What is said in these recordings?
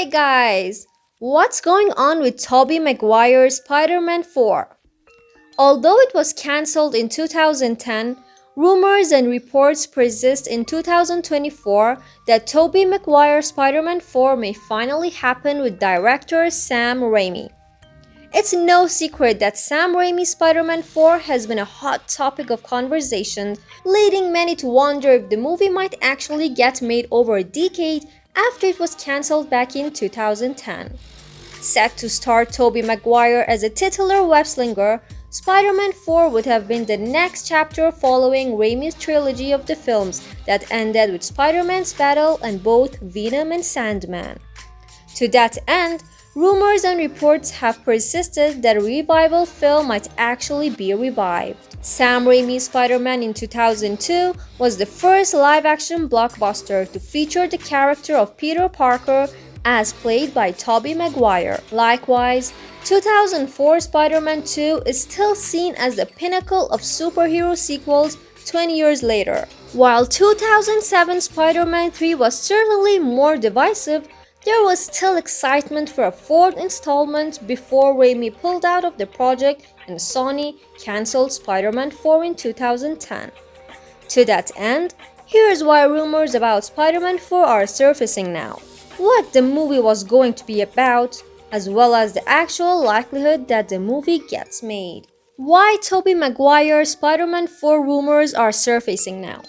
Hey guys, what's going on with Tobey Maguire Spider-Man 4? Although it was cancelled in 2010, rumors and reports persist in 2024 that Tobey Maguire Spider-Man 4 may finally happen with director Sam Raimi. It's no secret that Sam Raimi Spider-Man 4 has been a hot topic of conversation, leading many to wonder if the movie might actually get made over a decade after it was cancelled back in 2010. Set to star Tobey Maguire as a titular Webslinger, Spider-Man 4 would have been the next chapter following Raimi's trilogy of the films that ended with Spider-Man's battle and both Venom and Sandman. To that end, rumors and reports have persisted that a revival film might actually be revived. Sam Raimi's Spider-Man in 2002 was the first live-action blockbuster to feature the character of Peter Parker as played by Tobey Maguire. Likewise, 2004 Spider-Man 2 is still seen as the pinnacle of superhero sequels 20 years later. While 2007 Spider-Man 3 was certainly more divisive, there was still excitement for a fourth installment before Raimi pulled out of the project and Sony cancelled Spider-Man 4 in 2010. To that end, here's why rumors about Spider-Man 4 are surfacing now, what the movie was going to be about, as well as the actual likelihood that the movie gets made. Why Tobey Maguire Spider-Man 4 rumors are surfacing now.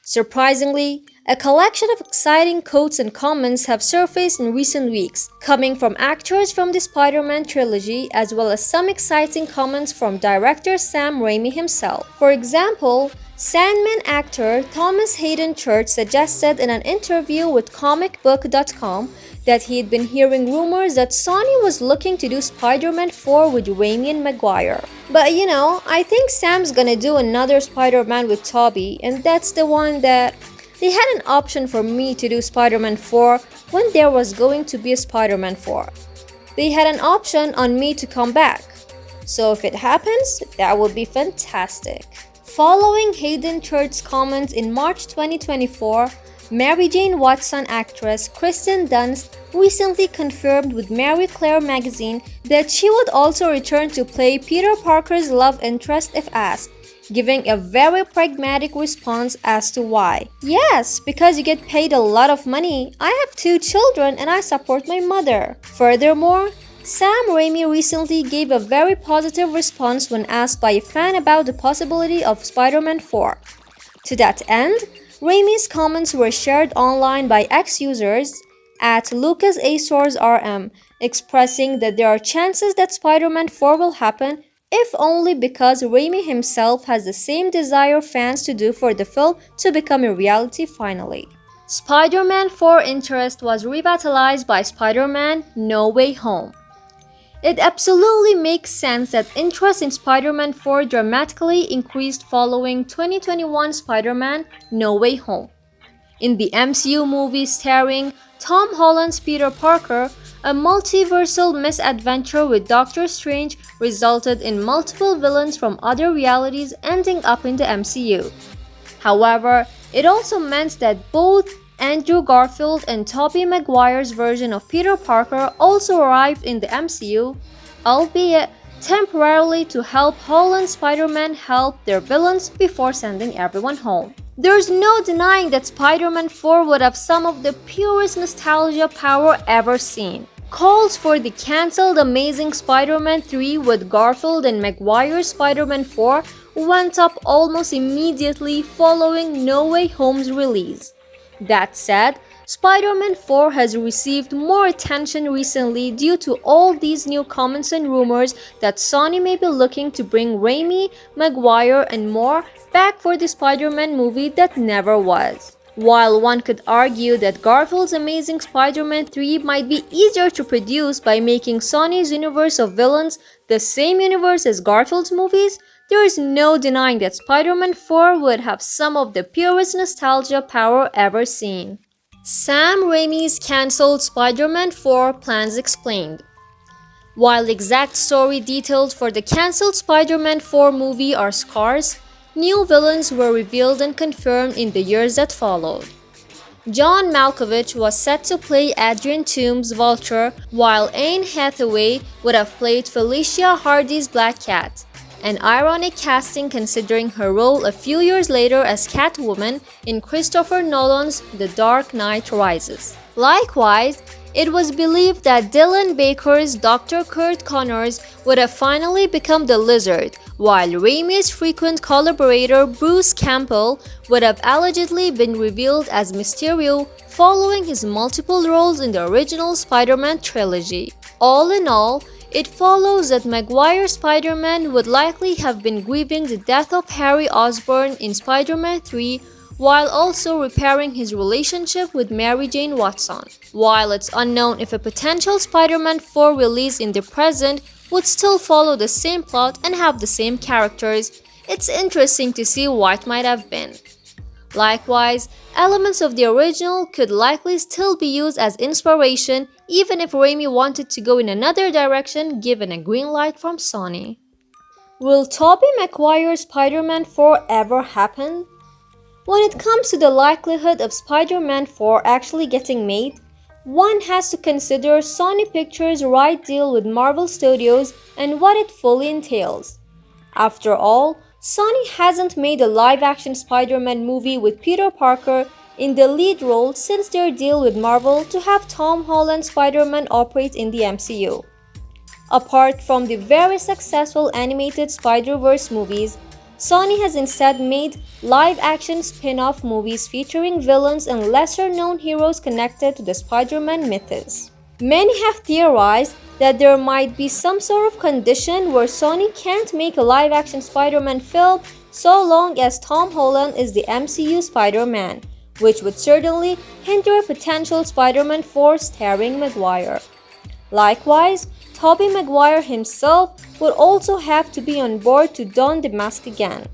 Surprisingly, a collection of exciting quotes and comments have surfaced in recent weeks, coming from actors from the Spider-Man trilogy as well as some exciting comments from director Sam Raimi himself. For example, Sandman actor Thomas Hayden Church suggested in an interview with comicbook.com that he had been hearing rumors that Sony was looking to do Spider-Man 4 with Raimi and Maguire. But I think Sam's gonna do another Spider-Man with Tobey, and that's the one that they had an option for me to do Spider-Man 4 when there was going to be a Spider-Man 4. They had an option on me to come back. So if it happens, that would be fantastic. Following Hayden Church's comments in March 2024, Mary Jane Watson actress Kristen Dunst recently confirmed with Marie Claire magazine that she would also return to play Peter Parker's love interest if asked, giving a very pragmatic response as to why. Yes, because you get paid a lot of money. I have 2 children and I support my mother. Furthermore, Sam Raimi recently gave a very positive response when asked by a fan about the possibility of Spider-Man 4. To that end, Raimi's comments were shared online by ex-users at LucasAsorsRM, expressing that there are chances that Spider-Man 4 will happen, if only because Raimi himself has the same desire fans to do for the film to become a reality finally. Spider-Man 4 interest was revitalized by Spider-Man No Way Home. It absolutely makes sense that interest in Spider-Man 4 dramatically increased following 2021 Spider-Man No Way Home. In the MCU movie starring Tom Holland's Peter Parker, a multiversal misadventure with Doctor Strange resulted in multiple villains from other realities ending up in the MCU. However, it also meant that both Andrew Garfield and Tobey Maguire's version of Peter Parker also arrived in the MCU, albeit temporarily to help Holland's Spider-Man help their villains before sending everyone home. There's no denying that Spider-Man 4 would have some of the purest nostalgia power ever seen. Calls for the cancelled Amazing Spider-Man 3 with Garfield and Maguire's Spider-Man 4 went up almost immediately following No Way Home's release. That said, Spider-Man 4 has received more attention recently due to all these new comments and rumors that Sony may be looking to bring Raimi, Maguire, and more back for the Spider-Man movie that never was. While one could argue that Garfield's Amazing Spider-Man 3 might be easier to produce by making Sony's universe of villains the same universe as Garfield's movies, there is no denying that Spider-Man 4 would have some of the purest nostalgia power ever seen. Sam Raimi's cancelled Spider-Man 4 plans explained. While exact story details for the cancelled Spider-Man 4 movie are scarce, new villains were revealed and confirmed in the years that followed. John Malkovich was set to play Adrian Toome's Vulture, while Anne Hathaway would have played Felicia Hardy's Black Cat. An ironic casting considering her role a few years later as Catwoman in Christopher Nolan's The Dark Knight Rises. Likewise, it was believed that Dylan Baker's Dr. Kurt Connors would have finally become the Lizard, while Raimi's frequent collaborator Bruce Campbell would have allegedly been revealed as Mysterio following his multiple roles in the original Spider-Man trilogy. All in all, it follows that Maguire Spider-Man would likely have been grieving the death of Harry Osborn in Spider-Man 3 while also repairing his relationship with Mary Jane Watson. While it's unknown if a potential Spider-Man 4 release in the present would still follow the same plot and have the same characters, it's interesting to see what might have been. Likewise, elements of the original could likely still be used as inspiration even if Raimi wanted to go in another direction given a green light from Sony. Will Tobey Maguire Spider-Man 4 ever happen? When it comes to the likelihood of Spider-Man 4 actually getting made, one has to consider Sony Pictures' right deal with Marvel Studios and what it fully entails. After all, Sony hasn't made a live-action Spider-Man movie with Peter Parker in the lead role since their deal with Marvel to have Tom Holland's Spider-Man operate in the MCU. Apart from the very successful animated Spider-Verse movies, Sony has instead made live-action spin-off movies featuring villains and lesser-known heroes connected to the Spider-Man mythos. Many have theorized that there might be some sort of condition where Sony can't make a live-action Spider-Man film so long as Tom Holland is the MCU Spider-Man, which would certainly hinder a potential Spider-Man 4 starring Maguire. Likewise, Tobey Maguire himself would also have to be on board to don the mask again.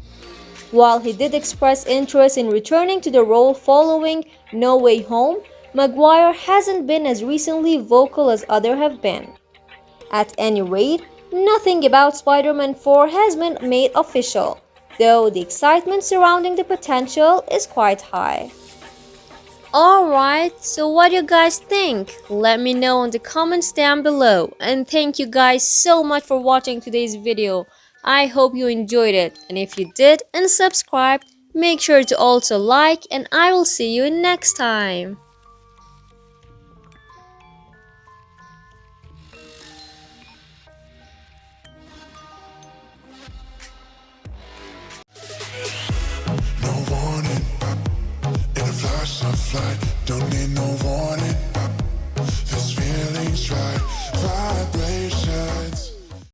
While he did express interest in returning to the role following No Way Home, Maguire hasn't been as recently vocal as others have been. At any rate, nothing about Spider-Man 4 has been made official, though the excitement surrounding the potential is quite high. Alright, so what do you guys think? Let me know in the comments down below. And thank you guys so much for watching today's video. I hope you enjoyed it. And if you did and subscribed, make sure to also like and I will see you next time.